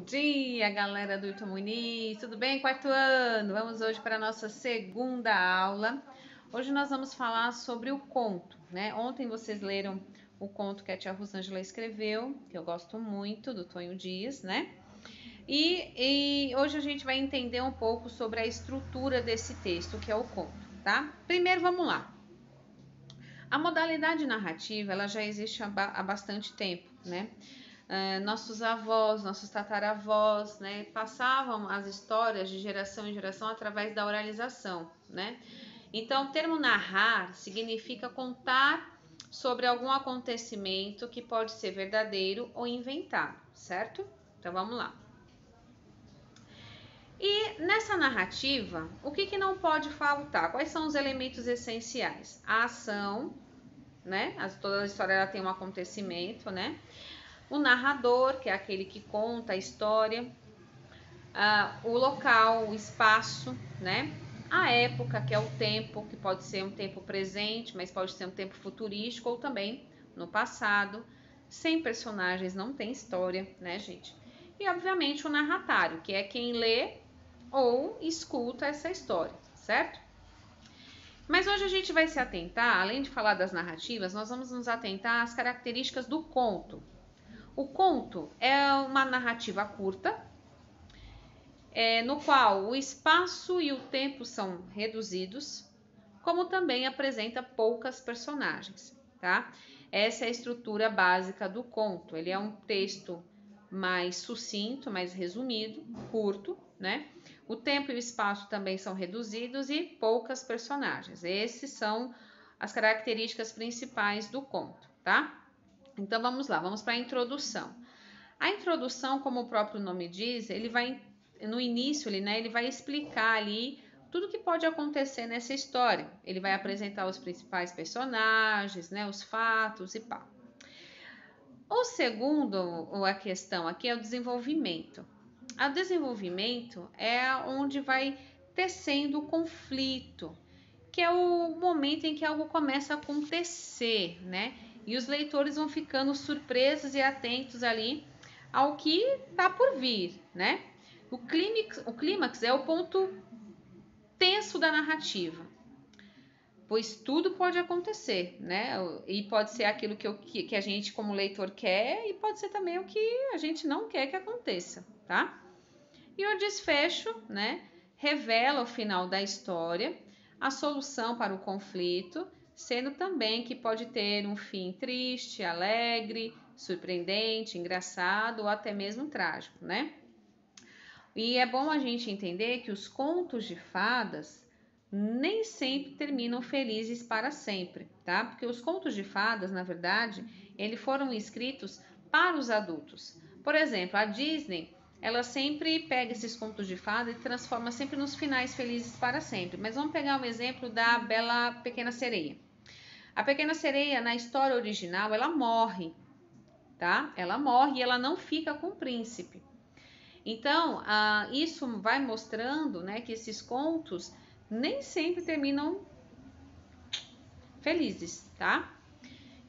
dia, galera do Ito Muniz, tudo bem? Quarto ano, vamos hoje para a nossa segunda aula. Hoje nós vamos falar sobre o conto, né? Ontem vocês leram o conto que a tia Rosângela escreveu, que eu gosto muito, do Tonho Dias, né? E hoje a gente vai entender um pouco sobre a estrutura desse texto, que é o conto, tá? Primeiro, vamos lá. A modalidade narrativa, ela já existe há bastante tempo, né? Nossos avós, nossos tataravós, né, passavam as histórias de geração em geração através da oralização, né? Então, o termo narrar significa contar sobre algum acontecimento que pode ser verdadeiro ou inventado, certo? Então, vamos lá. E nessa narrativa, o que não pode faltar? Quais são os elementos essenciais? A ação, né? Toda a história ela tem um acontecimento, né? O narrador, que é aquele que conta a história, o local, o espaço, né? A época, que é o tempo, que pode ser um tempo presente, mas pode ser um tempo futurístico ou também no passado. Sem personagens não tem história, né, gente? E, obviamente, o narratário, que é quem lê ou escuta essa história, certo? Mas hoje a gente vai se atentar, além de falar das narrativas, nós vamos nos atentar às características do conto. O conto é uma narrativa curta, no qual o espaço e o tempo são reduzidos, como também apresenta poucas personagens, tá? Essa é a estrutura básica do conto. Ele é um texto mais sucinto, mais resumido, curto, né? O tempo e o espaço também são reduzidos e poucas personagens. Esses são as características principais do conto, tá? Então vamos lá, vamos para a introdução. A introdução, como o próprio nome diz, ele vai no início, ele vai explicar ali tudo que pode acontecer nessa história. Ele vai apresentar os principais personagens, né, os fatos e pá. O segundo, a questão aqui é o desenvolvimento. O desenvolvimento é onde vai tecendo o conflito, que é o momento em que algo começa a acontecer, né? E os leitores vão ficando surpresos e atentos ali ao que está por vir, né? O clímax é o ponto tenso da narrativa, pois tudo pode acontecer, né? E pode ser aquilo que a gente, como leitor, quer, e pode ser também o que a gente não quer que aconteça, tá? E o desfecho, né, revela o final da história, a solução para o conflito, sendo também que pode ter um fim triste, alegre, surpreendente, engraçado ou até mesmo trágico, né? E é bom a gente entender que os contos de fadas nem sempre terminam felizes para sempre, tá? Porque os contos de fadas, na verdade, eles foram escritos para os adultos. Por exemplo, a Disney, ela sempre pega esses contos de fada e transforma sempre nos finais felizes para sempre. Mas vamos pegar um exemplo da Bela Pequena Sereia. A Pequena Sereia, na história original, ela morre, tá? Ela morre e ela não fica com o príncipe. Então, isso vai mostrando, né, que esses contos nem sempre terminam felizes, tá?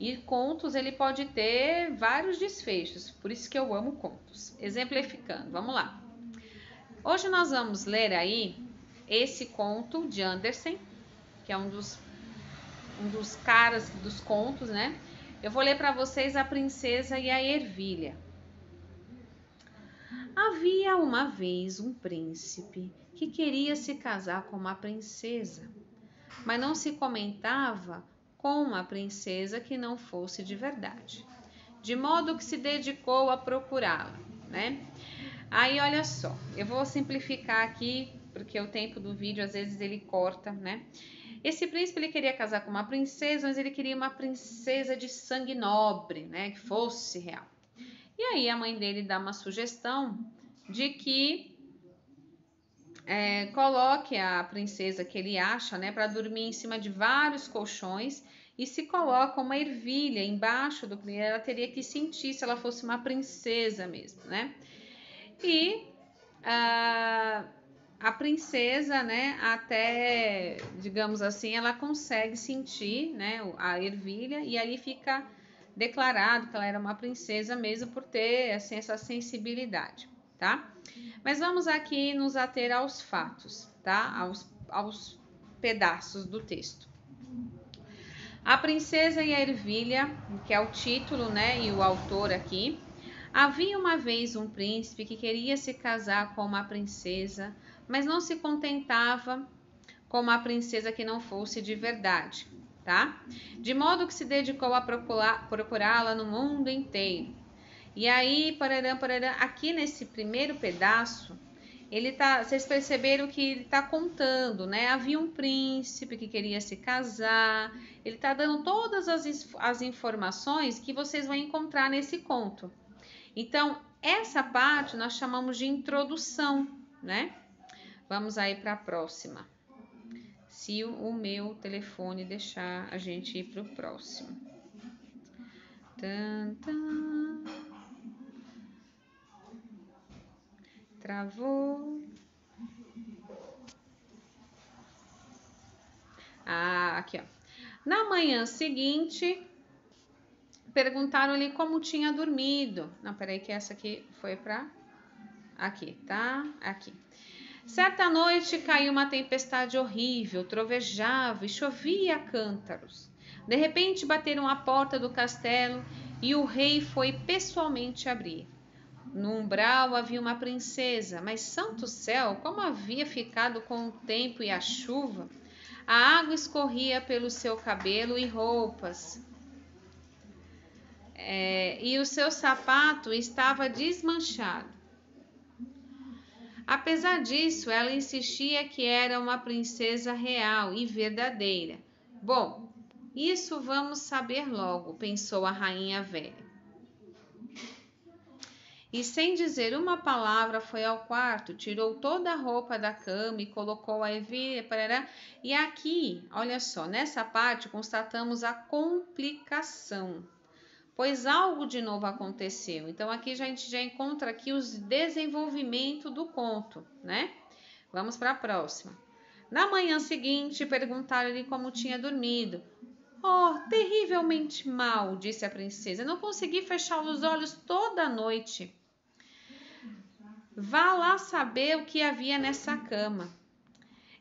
E contos, ele pode ter vários desfechos, por isso que eu amo contos. Exemplificando, vamos lá. Hoje nós vamos ler aí esse conto de Andersen, que é um dos caras dos contos, né? Eu vou ler para vocês A Princesa e a Ervilha. Havia uma vez um príncipe que queria se casar com uma princesa, mas não se comentava com uma princesa que não fosse de verdade, de modo que se dedicou a procurá-la, né? Aí, olha só, eu vou simplificar aqui, porque o tempo do vídeo às vezes ele corta, né? Esse príncipe ele queria casar com uma princesa, mas ele queria uma princesa de sangue nobre, né? Que fosse real. E aí a mãe dele dá uma sugestão de que coloque a princesa que ele acha, né, para dormir em cima de vários colchões, e se coloca uma ervilha embaixo do primeiro, ela teria que sentir se ela fosse uma princesa mesmo, né? E a princesa, né, até, digamos assim, ela consegue sentir, né, a ervilha, e ali fica declarado que ela era uma princesa mesmo por ter assim, essa sensibilidade, tá? Mas vamos aqui nos ater aos fatos, tá? Aos pedaços do texto. A princesa e a ervilha, que é o título, né, e o autor aqui. Havia uma vez um príncipe que queria se casar com uma princesa, mas não se contentava com uma princesa que não fosse de verdade, tá? De modo que se dedicou a procurá-la no mundo inteiro. E aí, parará, aqui nesse primeiro pedaço, vocês perceberam que ele tá contando, né? Havia um príncipe que queria se casar. Ele tá dando todas as informações que vocês vão encontrar nesse conto. Então, essa parte nós chamamos de introdução, né? Vamos aí para a próxima. Se o meu telefone deixar a gente ir para o próximo. Travou. Aqui, ó. Na manhã seguinte, perguntaram-lhe como tinha dormido. Não, peraí que essa aqui foi para... Aqui, tá? Aqui. Certa noite caiu uma tempestade horrível, trovejava e chovia a cântaros. De repente bateram à porta do castelo e o rei foi pessoalmente abrir. No umbral havia uma princesa, mas santo céu, como havia ficado com o tempo e a chuva! A água escorria pelo seu cabelo e roupas, e o seu sapato estava desmanchado. Apesar disso, ela insistia que era uma princesa real e verdadeira. Bom, isso vamos saber logo, pensou a rainha velha. E sem dizer uma palavra foi ao quarto, tirou toda a roupa da cama e colocou a ervilha, e aqui, olha só, nessa parte constatamos a complicação, pois algo de novo aconteceu. Então aqui a gente já encontra aqui os desenvolvimento do conto, né? Vamos para a próxima. Na manhã seguinte, perguntaram-lhe como tinha dormido. Oh, terrivelmente mal, disse a princesa. Não consegui fechar os olhos toda a noite. Vá lá saber o que havia nessa cama.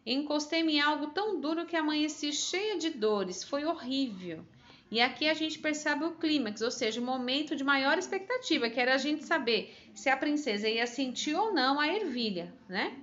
Encostei-me em algo tão duro que amanheci cheia de dores. Foi horrível. E aqui a gente percebe o clímax, ou seja, o momento de maior expectativa, que era a gente saber se a princesa ia sentir ou não a ervilha, né?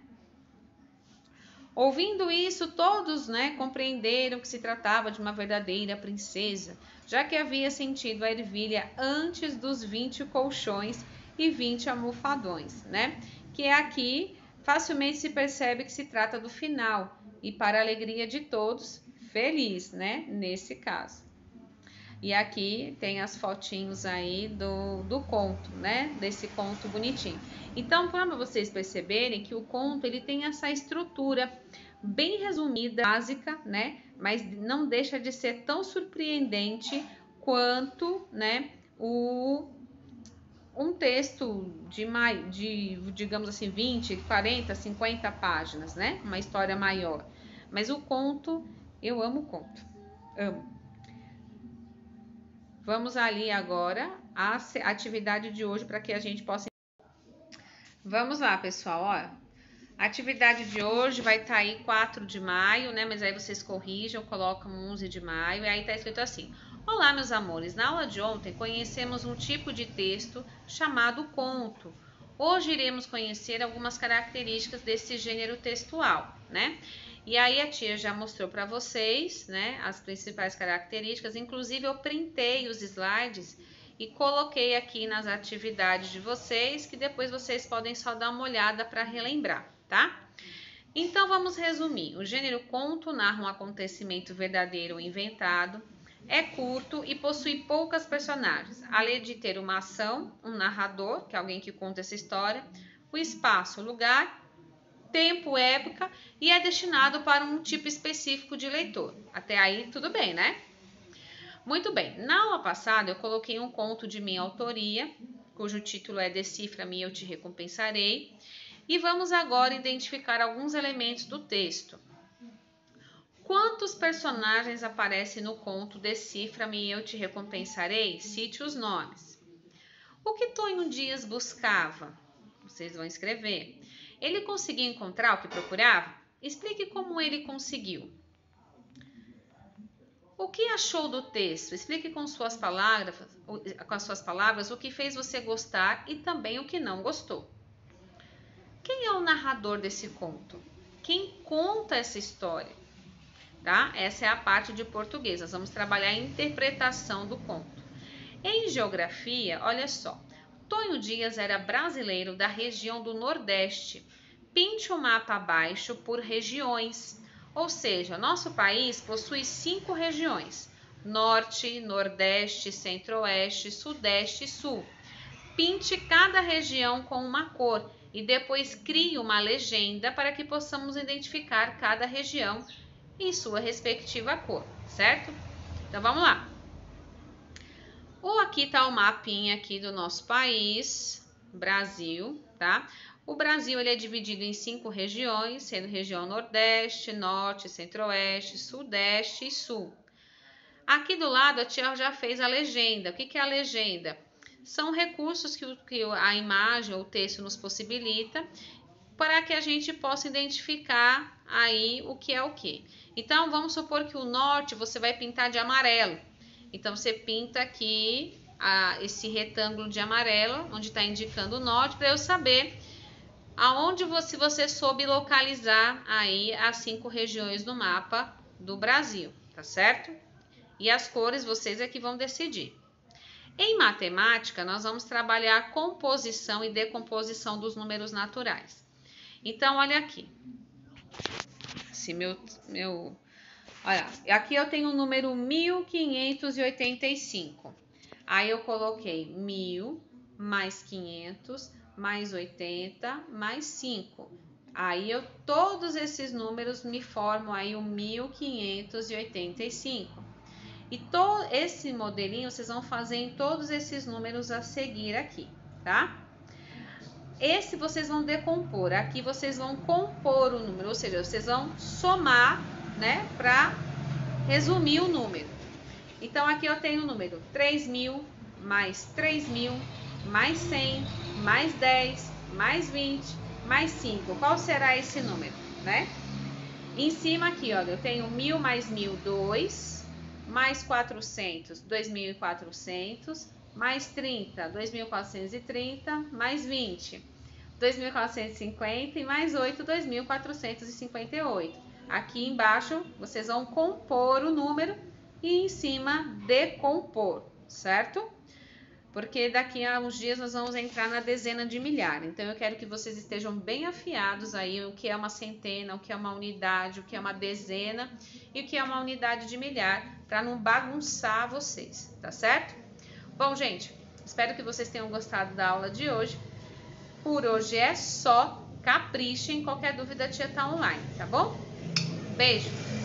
Ouvindo isso, todos, né, compreenderam que se tratava de uma verdadeira princesa, já que havia sentido a ervilha antes dos 20 colchões e 20 almofadões, né? Que aqui facilmente se percebe que se trata do final e, para a alegria de todos, feliz, né? Nesse caso. E aqui tem as fotinhos aí do conto, né? Desse conto bonitinho. Então, para vocês perceberem que o conto ele tem essa estrutura bem resumida, básica, né? Mas não deixa de ser tão surpreendente quanto, né? Um texto de digamos assim, 20, 40, 50 páginas, né? Uma história maior. Mas o conto, eu amo o conto. Amo. Vamos ali agora a atividade de hoje para que a gente possa... Vamos lá, pessoal, ó. A atividade de hoje vai estar aí 4 de maio, né? Mas aí vocês corrijam, colocam 11 de maio e aí tá escrito assim: Olá, meus amores, na aula de ontem conhecemos um tipo de texto chamado conto. Hoje iremos conhecer algumas características desse gênero textual, né? E aí a tia já mostrou para vocês, né, as principais características. Inclusive eu printei os slides e coloquei aqui nas atividades de vocês, que depois vocês podem só dar uma olhada para relembrar, tá? Então vamos resumir. O gênero conto narra um acontecimento verdadeiro ou inventado, é curto e possui poucas personagens, além de ter uma ação, um narrador, que é alguém que conta essa história, o espaço, lugar, tempo, época, e é destinado para um tipo específico de leitor. Até aí tudo bem, né? Muito bem, na aula passada eu coloquei um conto de minha autoria, cujo título é Decifra-me e eu te recompensarei, e vamos agora identificar alguns elementos do texto. Quantos personagens aparecem no conto Decifra-me e eu te recompensarei? Cite os nomes. O que Tonho Dias buscava? Vocês vão escrever. Ele conseguiu encontrar o que procurava? Explique como ele conseguiu. O que achou do texto? Explique com suas palavras o que fez você gostar e também o que não gostou. Quem é o narrador desse conto? Quem conta essa história? Tá? Essa é a parte de português. Nós vamos trabalhar a interpretação do conto. Em geografia, olha só. Tonho Dias era brasileiro da região do Nordeste. Pinte o mapa abaixo por regiões. Ou seja, nosso país possui 5 regiões: Norte, Nordeste, Centro-Oeste, Sudeste e Sul. Pinte cada região com uma cor e depois crie uma legenda para que possamos identificar cada região em sua respectiva cor, certo? Então vamos lá. Aqui está o mapinha aqui do nosso país, Brasil, tá? O Brasil ele é dividido em 5 regiões, sendo região Nordeste, Norte, Centro-Oeste, Sudeste e Sul. Aqui do lado a tia já fez a legenda. O que é a legenda? São recursos que a imagem ou o texto nos possibilita para que a gente possa identificar aí o que é o que. Então, vamos supor que o norte você vai pintar de amarelo. Então, você pinta aqui esse retângulo de amarelo, onde está indicando o norte, para eu saber aonde você soube localizar aí as 5 regiões do mapa do Brasil, tá certo? E as cores vocês é que vão decidir. Em matemática, nós vamos trabalhar a composição e decomposição dos números naturais. Então, olha aqui. Olha, aqui eu tenho o número 1585. Aí eu coloquei 1000 mais 500 mais 80 mais 5. Aí todos esses números me formam aí o 1585. E esse modelinho vocês vão fazer em todos esses números a seguir aqui, tá? Esse vocês vão decompor. Aqui vocês vão compor o número, ou seja, vocês vão somar, né, para resumir o número. Então, aqui eu tenho o número 3.000 mais 3.000 mais 100 mais 10 mais 20 mais 5. Qual será esse número, né? Em cima aqui, olha, eu tenho 1.000 mais 1.000, 2, mais 400, 2.400, mais 30, 2.430, mais 20, 2.450 e mais 8, 2.458. Aqui embaixo, vocês vão compor o número e em cima decompor, certo? Porque daqui a uns dias nós vamos entrar na dezena de milhar. Então, eu quero que vocês estejam bem afiados aí o que é uma centena, o que é uma unidade, o que é uma dezena e o que é uma unidade de milhar, para não bagunçar vocês, tá certo? Bom, gente, espero que vocês tenham gostado da aula de hoje. Por hoje é só. Caprichem. Qualquer dúvida, a tia tá online, tá bom? Beijo!